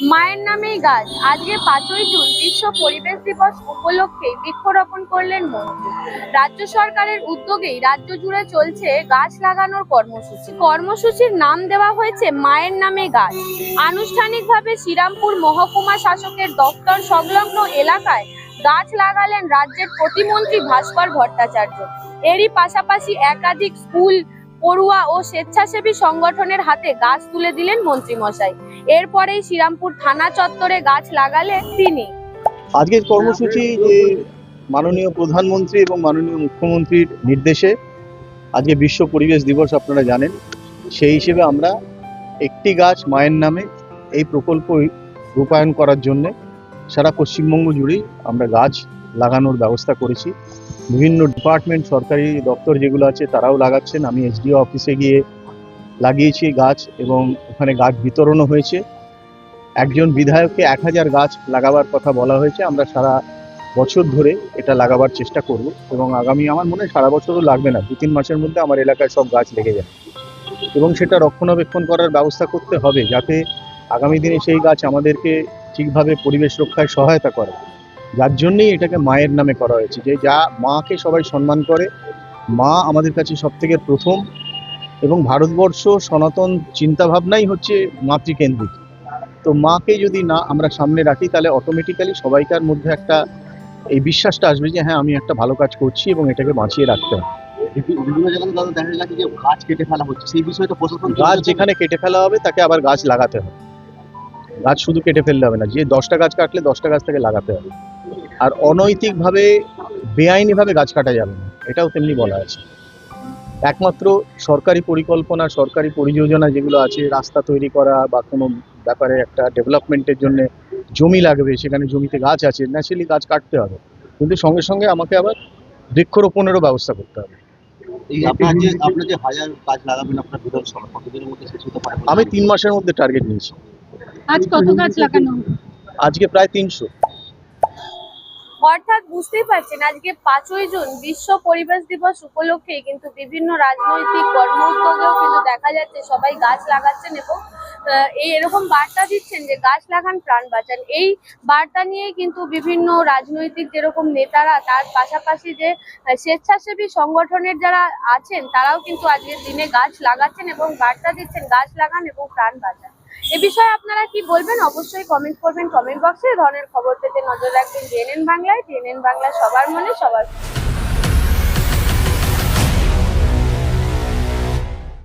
মায়ের নামেই গাছ। আজকে 5ই জুন বিশ্ব পরিবেশ দিবস উপলক্ষে বৃক্ষরোপণ করলেন মন্ত্রী। রাজ্য সরকারের উদ্যোগেই রাজ্য জুড়ে চলছে গাছ লাগানোর কর্মসূচির নাম দেওয়া হয়েছে মায়ের নামে গাছ। আনুষ্ঠানিকভাবে শ্রীরামপুর মহকুমা শাসকের দপ্তর সংলগ্ন এলাকায় গাছ লাগালেন রাজ্যের প্রতিমন্ত্রী ভাস্কর ভট্টাচার্য। এরই পাশাপাশি একাধিক স্কুল, পড়ুয়া ও স্বেচ্ছাসেবী সংগঠনের হাতে গাছ তুলে দিলেন মন্ত্রীমশাই। এরপরেই শ্রীরামপুর থানা চত্বরে গাছ লাগালেন তিনি। আজকের কর্মসূচি যে মাননীয় প্রধানমন্ত্রী এবং মাননীয় মুখ্যমন্ত্রীর নির্দেশে আজকে বিশ্ব পরিবেশ দিবস আপনারা জানেন, সেই হিসেবে আমরা একটি গাছ মায়ের নামে এই প্রকল্প রূপায়ণ করার জন্য সারা পশ্চিমবঙ্গ জুড়েই আমরা গাছ লাগানোর ব্যবস্থা করেছি। বিভিন্ন ডিপার্টমেন্ট, সরকারি দপ্তর যেগুলো আছে তারাও লাগাচ্ছেন। আমি এসডিও অফিসে গিয়ে লাগিয়েছি গাছ এবং ওখানে গাছ বিতরণও হয়েছে। একজন বিধায়ককে 1000 গাছ লাগাবার কথা বলা হয়েছে। আমরা সারা বছর ধরে এটা লাগাবার চেষ্টা করব এবং আগামী, আমার মনে হয় সারা বছরও লাগবে না, 2-3 মাসের মধ্যে আমার এলাকায় সব গাছ লেগে যাবে এবং সেটা রক্ষণাবেক্ষণ করার ব্যবস্থা করতে হবে যাতে আগামী দিনে সেই গাছ আমাদেরকে ঠিকভাবে পরিবেশ রক্ষায় সহায়তা করে। যার জন্যই এটাকে মায়ের নামে করা হয়েছে, যে যা মাকে সবাই সম্মান করে। মা আমাদের কাছে সবথেকে প্রথম, এবং ভারতবর্ষ সনাতন চিন্তাভাবনাই হচ্ছে মাতৃকেন্দ্রিক। তো মাকে যদি না আমরা সামনে রাখি তাহলে অটোমেটিক্যালি সবাইকার মধ্যে একটা এই বিশ্বাসটা আসবে যে হ্যাঁ, আমি একটা ভালো কাজ করছি এবং এটাকে বাঁচিয়ে রাখতে হবে। বিভিন্ন জায়গায় দাদা দেখা যাচ্ছে যে গাছ কেটে ফেলা হচ্ছে, সেই বিষয়টা প্রশাসন গাছ যেখানে কেটে ফেলা হবে তাকে আবার গাছ লাগাতে হবে। গাছ শুধু কেটে ফেললে হবে না, যে 10টা গাছ কাটলে 10টা গাছ থেকে লাগাতে হবে। আর অনৈতিকভাবে, বেআইনিভাবে গাছ কাটা যাবে না, এটাও তেমনি বলা আছে। একমাত্র সরকারি পরিকল্পনা, সরকারি পরিযোজনা যেগুলো আছে, রাস্তা তৈরি করা বা কোনো ব্যাপারে একটা ডেভেলপমেন্টের জন্য জমি লাগবে, সেখানে জমিতে গাছ আছে, ন্যাচারালি গাছ কাটতে হবে, কিন্তু সঙ্গে সঙ্গে আমাকে আবার বৃক্ষরোপণেরও ব্যবস্থা করতে হবে। এই আপনার যে 1000 গাছ লাগাবেন আপনার বিধানসভা, কতদিনের মধ্যে শেষ হতে পারে? আমি 3 মাসের মধ্যে টার্গেট নিয়েছি। আজ কত গাছ লাগানো হলো? আজকে প্রায় 300। অর্থাৎ বুঝতেই পারছেন, আজকে 5ই জুন বিশ্ব পরিবেশ দিবস উপলক্ষে কিন্তু বিভিন্ন রাজনৈতিক কর্ম উদ্যোগেও কিন্তু দেখা যাচ্ছে সবাই গাছ লাগাচ্ছেন এবং এরকম বার্তা দিচ্ছেন যে গাছ লাগান প্রাণ বাঁচান। এই বার্তা নিয়ে কিন্তু বিভিন্ন রাজনৈতিক যেরকম নেতারা, তার পাশাপাশি যে স্বেচ্ছাসেবী সংগঠনের যারা আছেন তারাও কিন্তু আজকের দিনে গাছ লাগাচ্ছেন এবং বার্তা দিচ্ছেন গাছ লাগান এবং প্রাণ বাঁচান। এ বিষয়ে আপনারা কি বলবেন অবশ্যই কমেন্ট করবেন কমেন্ট বক্সে। এ ধরনের খবর পেতে নজর রাখবেন জেএনএন বাংলায়। জেএনএন বাংলা, সবার মনে সবার।